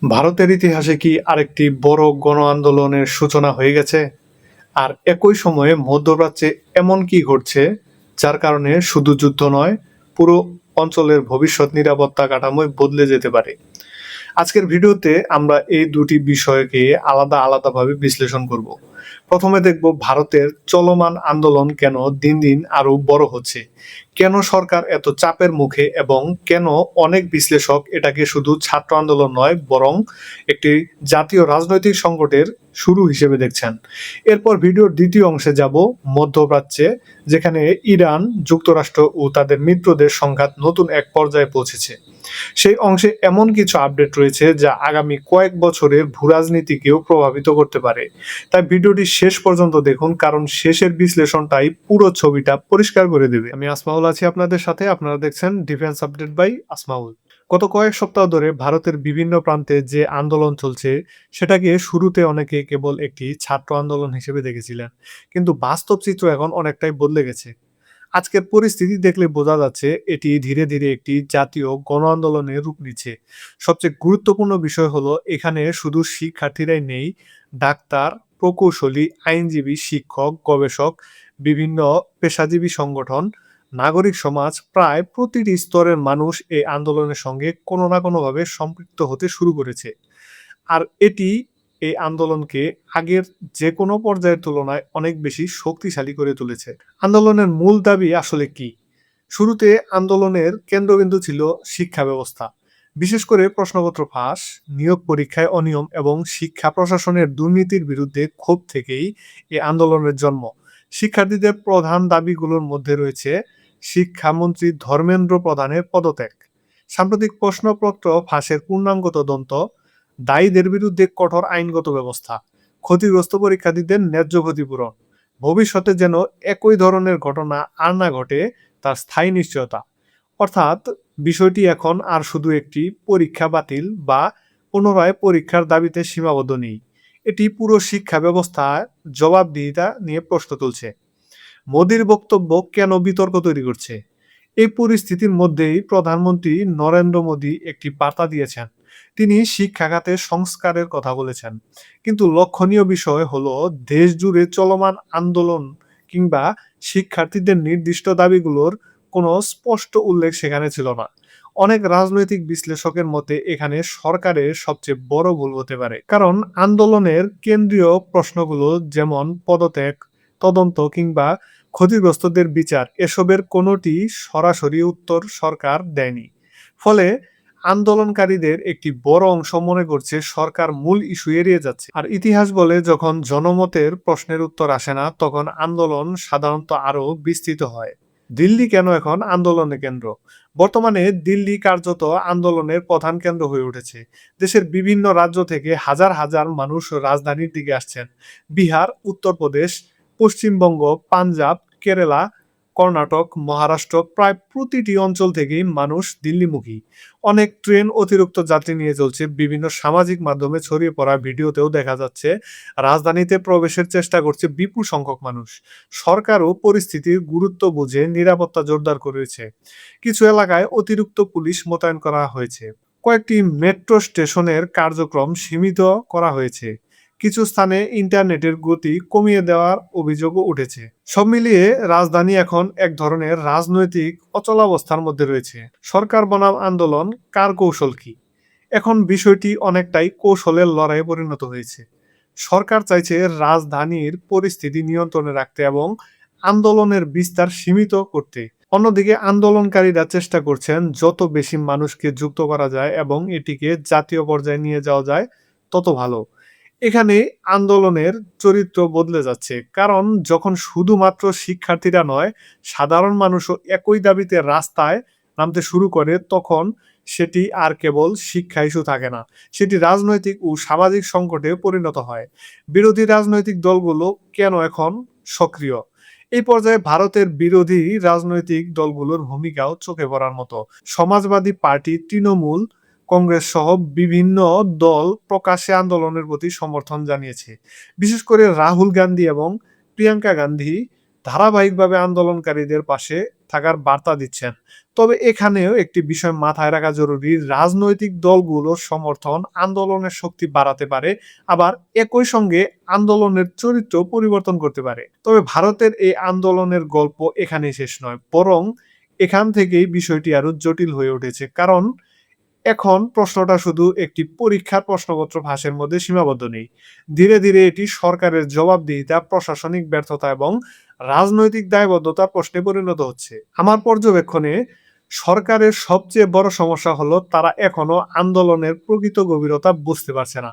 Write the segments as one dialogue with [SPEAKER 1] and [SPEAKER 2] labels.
[SPEAKER 1] ভারতের ইতিহাসে কি আরেকটি বড় গণ আন্দোলনের সূচনা হয়ে গেছে? আর একই সময়ে মধ্যপ্রাচ্যে এমন কি ঘটছে যার কারণে শুধু যুদ্ধ নয়, পুরো অঞ্চলের ভবিষ্যৎ নিরাপত্তা কাঠামোই বদলে যেতে পারে? আজকের ভিডিওতে আমরা এই দুটি বিষয়কে আলাদা আলাদাভাবে বিশ্লেষণ করব। প্রথমে দেখব ভারতের চলমান আন্দোলন কেন দিন দিন আরো বড় হচ্ছে, কেন সরকার এত চাপের মুখে এবং কেন অনেক বিশ্লেষক এটাকে শুধু ছাত্র আন্দোলন নয় বরং একটি জাতীয় রাজনৈতিক সংকটের শুরু হিসেবে দেখছেন। এরপর ভিডিওর দ্বিতীয় অংশে যাব মধ্যপ্রাচ্যে, যেখানে ইরান, যুক্তরাষ্ট্র ও তাদের মিত্রদের সংঘাত নতুন এক পর্যায়ে পৌঁছেছে। সেই অংশে এমন কিছু আপডেট রয়েছে যা আগামী কয়েক বছরের ভূরাজনীতিকেও প্রভাবিত করতে পারে। তাই ভিডিওটি শেষ পর্যন্ত দেখুন, কারণ শেষের বিশ্লেষণটাই পুরো ছবিটা পরিষ্কার করে দেবে। আমি আসমাউল আছি আপনাদের সাথে, আপনারা দেখছেন ডিফেন্স আপডেট বাই আসমাউল। গত কয়েক সপ্তাহ ধরে ভারতের বিভিন্ন প্রান্তে যে আন্দোলন চলছে সেটাকে শুরুতে অনেকে কেবল একটি ছাত্র আন্দোলন হিসেবে দেখেছিলেন, কিন্তু বাস্তব চিত্র এখন অনেকটাই বদলে গেছে। আজকের পরিস্থিতি দেখলে বোঝা যাচ্ছে এটি ধীরে ধীরে একটি জাতীয় গণ আন্দোলনের রূপ নিচ্ছে। সবচেয়ে গুরুত্বপূর্ণ বিষয় হলো এখানে শুধু শিক্ষার্থীরাই নেই, ডাক্তার, প্রকৌশলী, আইনজীবী, শিক্ষক, গবেষক, বিভিন্ন পেশাজীবী সংগঠন, নাগরিক সমাজ, প্রায় প্রতিটি স্তরের মানুষ এই আন্দোলনের সঙ্গে কোনো না কোনোভাবে সম্পৃক্ত হতে শুরু করেছে। আর এটি এই আন্দোলনকে আগের যে কোনো পর্যায়ের তুলনায় অনেক বেশি শক্তিশালী করে তুলেছে। আন্দোলনের মূল দাবি আসলে কি? শুরুতে আন্দোলনের কেন্দ্রবিন্দু ছিল শিক্ষা ব্যবস্থা, বিশেষ করে প্রশ্নপত্র ফাঁস, নিয়োগ পরীক্ষায় অনিয়ম এবং শিক্ষা প্রশাসনের দুর্নীতির বিরুদ্ধে ক্ষোভ থেকেই এই আন্দোলনের জন্ম। শিক্ষার্থীদের প্রধান দাবিগুলোর মধ্যে রয়েছে শিক্ষামন্ত্রী ধর্মেন্দ্র প্রধানের পদত্যাগ, সাম্প্রতিক প্রশ্নপত্র ফাঁসের পূর্ণাঙ্গ তদন্ত, দায়ীদের বিরুদ্ধে কঠোর আইনগত ব্যবস্থা, ক্ষতিগ্রস্ত পরীক্ষার্থীদের ন্যায্য ক্ষতিপূরণ, ভবিষ্যতে যেন একই ধরনের ঘটনা আর না ঘটে তার স্থায়ী নিশ্চয়তা। অর্থাৎ বিষয়টি এখন আর শুধু একটি পরীক্ষা বাতিল বা পুনরায় পরীক্ষার দাবিতে সীমাবদ্ধ নেই, এটি পুরো শিক্ষা ব্যবস্থার জবাবদিহিতা নিয়ে প্রশ্ন তুলছে। মোদির বক্তব্য কেন বিতর্ক তৈরি করছে? এই পরিস্থিতির মধ্যেই প্রধানমন্ত্রী নরেন্দ্র মোদী একটি বার্তা দিয়েছেন। তিনি শিক্ষা খাতে সংস্কারের কথা বলেছেন, কিন্তু লক্ষণীয় বিষয় হলো দেশ জুড়ে চলমান আন্দোলন কিংবা শিক্ষার্থীদের নির্দিষ্ট দাবিগুলোর কোনো স্পষ্ট উল্লেখ সেখানে ছিল না। অনেক রাজনৈতিক বিশ্লেষকের মতে এখানে সরকারের সবচেয়ে বড় ভুল হতে পারে, কারণ আন্দোলনের কেন্দ্রীয় প্রশ্নগুলো যেমন পদত্যাগ, তদন্ত কিংবা ক্ষতিগ্রস্তদের বিচার, এসবের কোনোটি সরাসরি উত্তর সরকার দেয়নি। ফলে আন্দোলনকারীদের একটি বড় অংশ মনে করছে সরকার মূল ইস্যু এড়িয়ে যাচ্ছে। আর ইতিহাস বলে যখন জনমতের প্রশ্নের উত্তর আসে না তখন আন্দোলন সাধারণত আরো বিস্তৃত হয়। দিল্লি কেন এখন আন্দোলনের কেন্দ্র? বর্তমানে দিল্লি কার্যত আন্দোলনের প্রধান কেন্দ্র হয়ে উঠেছে। দেশের বিভিন্ন রাজ্য থেকে হাজার হাজার মানুষ রাজধানীর দিকে আসছেন। বিহার, উত্তরপ্রদেশ, পশ্চিমবঙ্গ, পাঞ্জাব, কেরালা, কর্ণাটক, মহারাষ্ট্র, প্রায় প্রতিটি অঞ্চল থেকেই মানুষ দিল্লিমুখী। অনেক ট্রেন অতিরিক্ত যাত্রী নিয়ে চলছে। বিভিন্ন সামাজিক মাধ্যমে ছড়িয়ে পড়া ভিডিওতেও দেখা যাচ্ছে রাজধানীতে প্রবেশের চেষ্টা করছে বিপুল সংখ্যক মানুষ। সরকারও পরিস্থিতির গুরুত্ব বুঝে নিরাপত্তা জোরদার করেছে। কিছু এলাকায় অতিরিক্ত পুলিশ মোতায়েন করা হয়েছে। কয়েকটি মেট্রো স্টেশনের কার্যক্রম সীমিত করা হয়েছে। কিছু স্থানে ইন্টারনেটের গতি কমিয়ে দেওয়ার অভিযোগও উঠেছে। সব মিলিয়ে রাজধানী এখন এক ধরনের রাজনৈতিক অচলাবস্থার মধ্যে রয়েছে। সরকার বনাম আন্দোলন, কার কৌশল কি? এখন বিষয়টি অনেকটাই কৌশলের লড়াইয়ে পরিণত হয়েছে। সরকার চাইছে রাজধানীর পরিস্থিতি নিয়ন্ত্রণে রাখতে এবং আন্দোলনের বিস্তার সীমিত করতে। অন্যদিকে আন্দোলনকারীরা চেষ্টা করছেন যত বেশি মানুষকে যুক্ত করা যায় এবং এটিকে জাতীয় পর্যায়ে নিয়ে যাওয়া যায় তত ভালো। এখানে আন্দোলনের চরিত্র বদলে যাচ্ছে, কারণ যখন শুধুমাত্র শিক্ষার্থীরা নয়, সাধারণ মানুষও একই দাবিতে রাস্তায় নামতে শুরু করে তখন সেটি আর কেবল শিক্ষা ইস্যু থাকে না, সেটি রাজনৈতিক ও সামাজিক সংকটে পরিণত হয়। বিরোধী রাজনৈতিক দলগুলো কেন এখন সক্রিয়? এই পর্যায়ে ভারতের বিরোধী রাজনৈতিক দলগুলোর ভূমিকাও চোখে পড়ার মতো। সমাজবাদী পার্টি, তৃণমূল কংগ্রেস সহ বিভিন্ন দল প্রকাশ্যে আন্দোলনের প্রতি সমর্থন জানিয়েছে। বিশেষ করে রাহুল গান্ধী এবং প্রিয়াঙ্কা গান্ধী ধারাবাহিকভাবে আন্দোলনকারীদের পাশে থাকার বার্তা দিচ্ছেন। তবে এখানেও একটি বিষয় মাথায় রাখা জরুরি, রাজনৈতিক দলগুলোর সমর্থন আন্দোলনের শক্তি বাড়াতে পারে, আবার একই সঙ্গে আন্দোলনের চরিত্র পরিবর্তন করতে পারে। তবে ভারতের এই আন্দোলনের গল্প এখানেই শেষ নয়, বরং এখান থেকেই বিষয়টি আরো জটিল হয়ে উঠেছে। কারণ এখন প্রশ্নটা শুধু একটি পরীক্ষার প্রশ্নপত্র ফাঁসের মধ্যে সীমাবদ্ধ নেই। ধীরে ধীরে এটি সরকারের জবাবদিহিতা, প্রশাসনিক ব্যর্থতা এবং রাজনৈতিক দায়বদ্ধতার প্রশ্নে পরিণত হচ্ছে। আমার পর্যবেক্ষণে সরকারের সবচেয়ে বড় সমস্যা হলো তারা এখনো আন্দোলনের প্রকৃত গভীরতা বুঝতে পারছে না,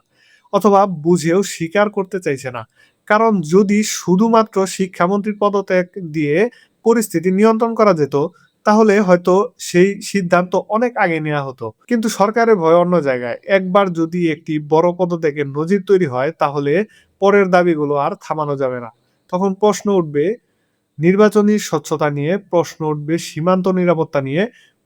[SPEAKER 1] অথবা বুঝেও স্বীকার করতে চাইছে না। কারণ যদি শুধুমাত্র শিক্ষামন্ত্রীর পদত্যাগ দিয়ে পরিস্থিতি নিয়ন্ত্রণ করা যেত, তাহলে হয়তো সেই সিদ্ধান্ত অনেক আগে নেওয়া হতো। কিন্তু সরকারের ভয় অন্য জায়গায়। একবার যদি একটি বড় পদত্যাগের নজির তৈরি হয়, তাহলে পরের দাবিগুলো আর থামানো যাবে না। তখন প্রশ্ন উঠবে নির্বাচনী স্বচ্ছতা নিয়ে, প্রশ্ন উঠবে সীমান্ত নিরাপত্তা নিয়ে,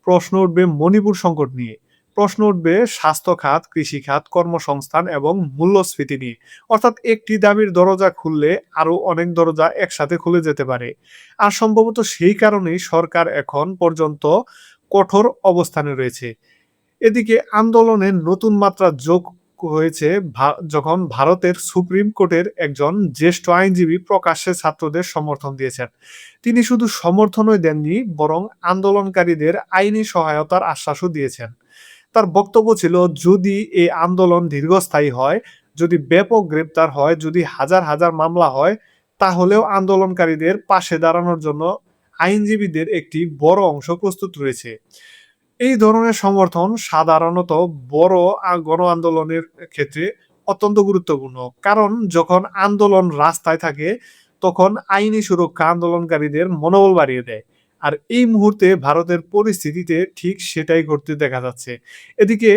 [SPEAKER 1] প্রশ্ন উঠবে মণিপুর সংকট নিয়ে, প্রশ্ন উঠবে স্বাস্থ্য খাত, কৃষি খাত, কর্মসংস্থান এবং মূল্যস্ফীতি নিয়ে। অর্থাৎ একটি দাবির দরজা খুললে আরো অনেক দরজা একসাথে খুলে যেতে পারে। আর সম্ভবত সেই কারণেই সরকার এখন পর্যন্ত কঠোর অবস্থানে রয়েছে। এদিকে আন্দোলনের নতুন মাত্রা যোগ হয়েছে যখন ভারতের সুপ্রিম কোর্টের একজন জ্যেষ্ঠ আইনজীবী প্রকাশ্যে ছাত্রদের সমর্থন দিয়েছেন। তিনি শুধু সমর্থনই দেননি, বরং আন্দোলনকারীদের আইনি সহায়তার আশ্বাসও দিয়েছেন। তার বক্তব্য ছিল, যদি এই আন্দোলন দীর্ঘস্থায়ী হয়, যদি ব্যাপক গ্রেপ্তার হয়, যদি হাজার হাজার মামলা হয়, তাহলেও আন্দোলনকারীদের পাশে দাঁড়ানোর জন্য আইনজীবীদের একটি বড় অংশ প্রস্তুত রয়েছে। এই ধরনের সমর্থন সাধারণত বড় গণ আন্দোলনের ক্ষেত্রে অত্যন্ত গুরুত্বপূর্ণ। কারণ যখন আন্দোলন রাস্তায় থাকে, তখন আইনি সুরক্ষা আন্দোলনকারীদের মনোবল বাড়িয়ে দেয়। আর এই মুহূর্তে ভারতের পরিস্থিতিতে ঠিক সেটাই ঘটতে দেখা যাচ্ছে। এদিকে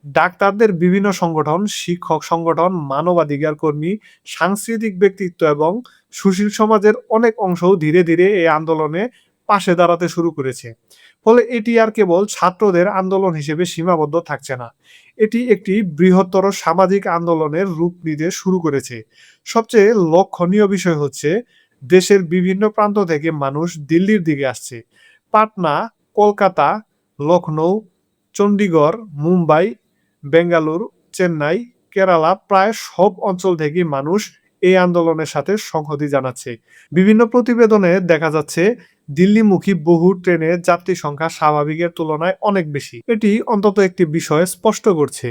[SPEAKER 1] ডাক্তারদের বিভিন্ন সংগঠন, শিক্ষক সংগঠন, মানবাধিকার কর্মী, সাংস্কৃতিক ব্যক্তিত্ব এবং সুশীল সমাজের অনেক অংশও ধীরে ধীরে এই আন্দোলনে পাশে দাঁড়াতে শুরু করেছে। ফলে এটি আর কেবল ছাত্রদের আন্দোলন হিসেবে সীমাবদ্ধ থাকছে না, এটি একটি বৃহত্তর সামাজিক আন্দোলনের রূপ নিতে শুরু করেছে। সবচেয়ে লক্ষণীয় বিষয় হচ্ছে, দেশের বিভিন্ন প্রান্ত থেকে মানুষ দিল্লির দিকে আসছে। পাটনা, কলকাতা, লখনৌ, চণ্ডীগড়, মুম্বাই, বেঙ্গালুরু, চেন্নাই, কেরালা, প্রায় সব অঞ্চল থেকে মানুষ এই আন্দোলনের সাথে সংহতি জানাচ্ছে। বিভিন্ন প্রতিবেদনে দেখা যাচ্ছে, দিল্লিমুখী বহু ট্রেনে যাত্রী সংখ্যা স্বাভাবিকের তুলনায় অনেক বেশি। এটি অন্তত একটি বিষয় স্পষ্ট করছে,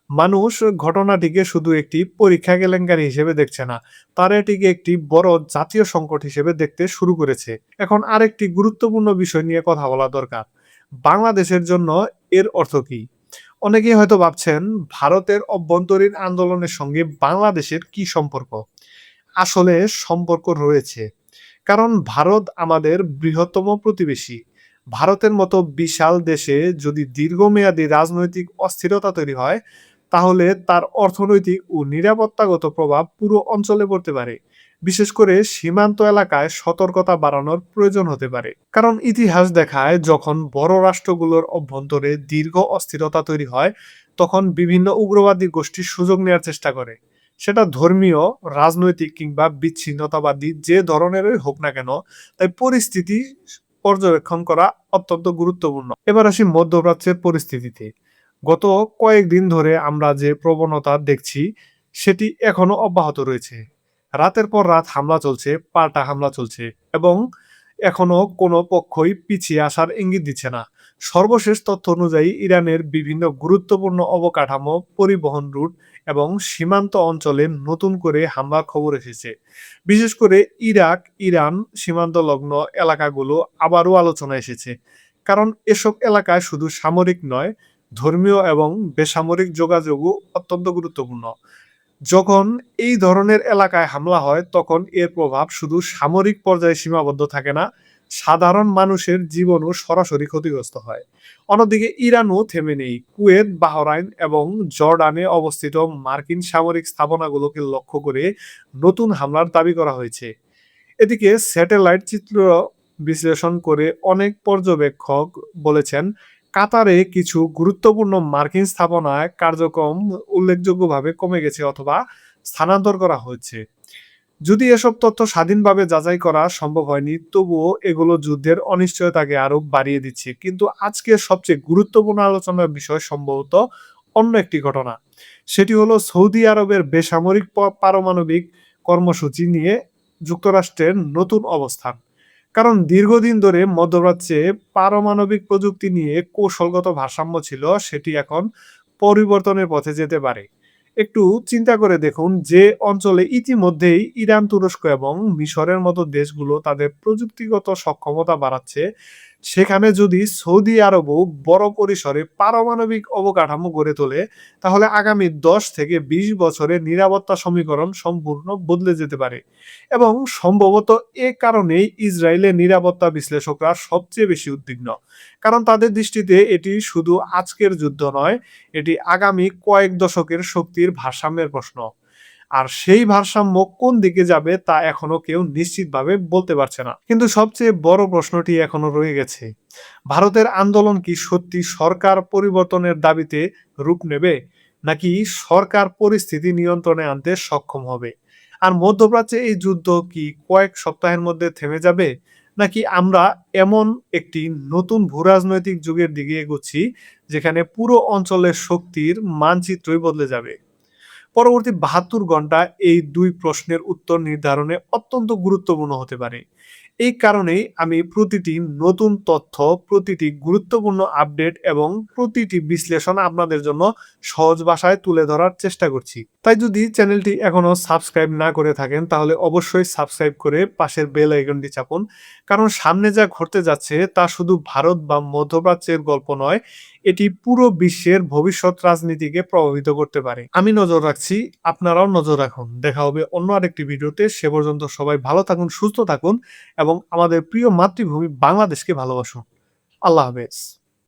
[SPEAKER 1] মানুষ ঘটনাটিকে শুধু একটি পরীক্ষা কেলেঙ্কারি হিসেবে দেখছে না, তারা এটিকে একটি বড় জাতীয় সংকট হিসেবে দেখতে শুরু করেছে। এখন আরেকটি গুরুত্বপূর্ণ বিষয় নিয়ে কথা বলা দরকার, বাংলাদেশের জন্য এর অর্থ কি? অনেকেই হয়তো ভাবছেন, ভারতের অভ্যন্তরীণ আন্দোলনের সঙ্গে বাংলাদেশের কি সম্পর্ক? আসলে সম্পর্ক রয়েছে। কারণ ভারত আমাদের বৃহত্তম প্রতিবেশী। ভারতের মতো বিশাল দেশে যদি দীর্ঘমেয়াদী রাজনৈতিক অস্থিরতা তৈরি হয়, তাহলে তার অর্থনৈতিক ও নিরাপত্তাগত প্রভাব পুরো অঞ্চলে পড়তে পারে। বিশেষ করে সীমান্ত এলাকায় সতর্কতা বাড়ানোর প্রয়োজন হতে পারে। কারণ ইতিহাস দেখায়, যখন বড় রাষ্ট্রগুলোর অভ্যন্তরে দীর্ঘ অস্থিরতা তৈরি হয়, তখন বিভিন্ন উগ্রবাদী গোষ্ঠী সুযোগ নেওয়ার চেষ্টা করে। সেটা ধর্মীয়, রাজনৈতিক কিংবা বিচ্ছিন্নতাবাদী যে ধরনেরই হোক না কেন, তাই পরিস্থিতি পর্যবেক্ষণ করা অত্যন্ত গুরুত্বপূর্ণ। এবার আসি মধ্যপ্রাচ্যের পরিস্থিতিতে। গত কয়েকদিন ধরে আমরা যে প্রবণতা দেখছি, সেটি এখনো অব্যাহত রয়েছে। রাতের পর রাত হামলা চলছে, পাল্টা হামলা চলছে, এবং এখনো কোনো পক্ষই পিছিয়ে আসার ইঙ্গিত দিচ্ছে না। সর্বশেষ তথ্য অনুযায়ী ইরানের বিভিন্ন গুরুত্বপূর্ণ অবকাঠামো, পরিবহন রুট এবং সীমান্ত অঞ্চলে নতুন করে হামলার খবর এসেছে। বিশেষ করে ইরাক, ইরান সীমান্তলগ্ন এলাকাগুলো আবারও আলোচনায় এসেছে। কারণ এসব এলাকায় শুধু সামরিক নয়, ধর্মীয় এবং বেসামরিক যোগাযোগও অত্যন্ত গুরুত্বপূর্ণ। যখন এই ধরনের এলাকায় হামলা হয়, তখন এর প্রভাব শুধু সামরিক পর্যায়ে সীমাবদ্ধ থাকে না, সাধারণ মানুষের জীবনও সরাসরি ক্ষতিগ্রস্ত হয়। অন্যদিকে ইরানও থেমে নেই। কুয়েত, বাহরাইন এবং জর্ডানে অবস্থিত মার্কিন সামরিক স্থাপনাগুলোকে লক্ষ্য করে নতুন হামলার দাবি করা হয়েছে। এদিকে স্যাটেলাইট চিত্র বিশ্লেষণ করে অনেক পর্যবেক্ষক বলেছেন, কাতারে কিছু গুরুত্বপূর্ণ মার্কিন স্থাপনায় কার্যক্রম উল্লেখযোগ্যভাবে কমে গেছে অথবা স্থানান্তর করা হচ্ছে। যদি এসব তথ্য স্বাধীনভাবে যাচাই করা সম্ভব হয়নি, তবুও এগুলো যুদ্ধের অনিশ্চয়তাকে আরো বাড়িয়ে দিচ্ছে। কিন্তু আজকের সবচেয়ে গুরুত্বপূর্ণ আলোচনার বিষয় সম্ভবত অন্য একটি ঘটনা। সেটি হলো সৌদি আরবের বেসামরিক পারমাণবিক কর্মসূচি নিয়ে যুক্তরাষ্ট্রের নতুন অবস্থান। কারণ দীর্ঘদিন ধরে মধ্যপ্রাচ্যে পারমাণবিক প্রযুক্তি নিয়ে কৌশলগত ভারসাম্য ছিল, সেটি এখন পরিবর্তনের পথে যেতে পারে। একটু চিন্তা করে দেখুন, যে অঞ্চলে ইতিমধ্যেই ইরান, তুরস্ক এবং মিশরের মতো দেশগুলো তাদের প্রযুক্তিগত সক্ষমতা বাড়াচ্ছে, সেখানে যদি সৌদি আরবও বড় পরিসরে পারমাণবিক অবকাঠামো গড়ে তোলে, তাহলে আগামী 10 থেকে 20 বছরে নিরাপত্তা সমীকরণ সম্পূর্ণ বদলে যেতে পারে। এবং সম্ভবত এ কারণেই ইসরায়েলের নিরাপত্তা বিশ্লেষকরা সবচেয়ে বেশি উদ্বিগ্ন। কারণ তাদের দৃষ্টিতে এটি শুধু আজকের যুদ্ধ নয়, এটি আগামী কয়েক দশকের শক্তির ভারসাম্যের প্রশ্ন। আর সেই ভারসাম্য কোন দিকে যাবে তা এখনো কেউ নিশ্চিতভাবে বলতে পারছে না। কিন্তু সবচেয়ে বড় প্রশ্নটি এখনো রয়ে গেছে। ভারতের আন্দোলন কি সত্যি সরকার পরিবর্তনের দাবিতে রূপ নেবে? নাকি সরকার পরিস্থিতি নিয়ন্ত্রণে আনতে সক্ষম হবে? আর মধ্যপ্রাচ্যে এই যুদ্ধ কি কয়েক সপ্তাহের মধ্যে থেমে যাবে? নাকি আমরা এমন একটি নতুন ভূরাজনৈতিক যুগের দিকে এগোচ্ছি, যেখানে পুরো অঞ্চলের শক্তির মানচিত্রই বদলে যাবে? পরবর্তী ৭২ ঘন্টা এই ২ প্রশ্নের উত্তর নির্ধারণে অত্যন্ত গুরুত্বপূর্ণ হতে পারে। এই কারণেই আমি প্রতিটি নতুন তথ্য, প্রতিটি গুরুত্বপূর্ণ আপডেট এবং প্রতিটি বিশ্লেষণ আপনাদের জন্য সহজ ভাষায় তুলে ধরার চেষ্টা করছি। তাই যদি চ্যানেলটি এখনো সাবস্ক্রাইব না করে থাকেন, তাহলে অবশ্যই সাবস্ক্রাইব করে পাশের বেল আইকনটি চাপুন। কারণ সামনে যা ঘটতে যাচ্ছে তা শুধু ভারত বা মধ্যপ্রাচ্যের গল্প নয়, এটি পুরো বিশ্বের ভবিষ্যৎ রাজনীতিকে প্রভাবিত করতে পারে। আমি নজর রাখছি, আপনারাও নজর রাখুন। দেখা হবে অন্য আরেকটি ভিডিওতে। সে পর্যন্ত সবাই ভালো থাকুন, সুস্থ থাকুন এবং আমাদের প্রিয় মাতৃভূমি বাংলাদেশকে ভালোবাসুন। আল্লাহ হাফেজ।